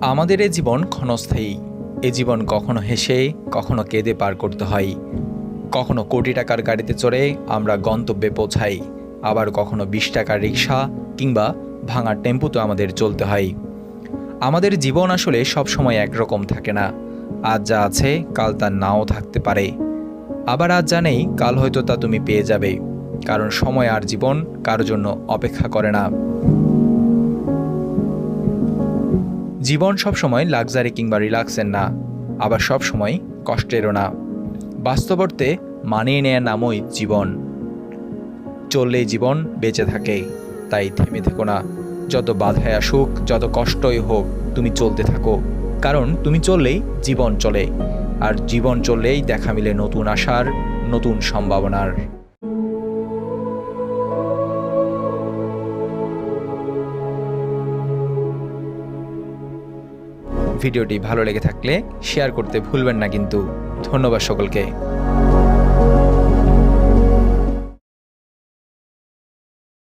আমাদের এ জীবন ক্ষণস্থায়ী। এ জীবন কখনো হেসে কখনো কেঁদে পার করতে হয়। কখনো কোটি টাকার গাড়িতে চড়ে আমরা গন্তব্যে পৌঁছাই, আবার কখনো 20 টাকার রিক্সা কিংবা ভাঙা টেম্পুতে আমাদের চলতে হয়। আমাদের জীবন আসলে সবসময় একরকম থাকে না। আজ যা আছে কাল তা নাও থাকতে পারে, আবার আজ জানেই কাল হয়তো তা তুমি পেয়ে যাবে, কারণ সময় আর জীবন কারোর জন্য অপেক্ষা করে না। জীবন সবসময় লাক্সারি কিংবা রিল্যাক্সের না, আবার সবসময় কষ্টেরও না। বাস্তবর্তে মানিয়ে নেয়ার নামই জীবন। চললেই জীবন বেঁচে থাকে, তাই থেমে থেকো না। যত বাধায় আসুক, যত কষ্টই হোক, তুমি চলতে থাকো, কারণ তুমি চললেই জীবন চলে, আর জীবন চললেই দেখা মিলে নতুন আশার, নতুন সম্ভাবনার। ভিডিওটি ভালো লেগে থাকলে শেয়ার করতে ভুলবেন না কিন্তু। ধন্যবাদ সকলকে।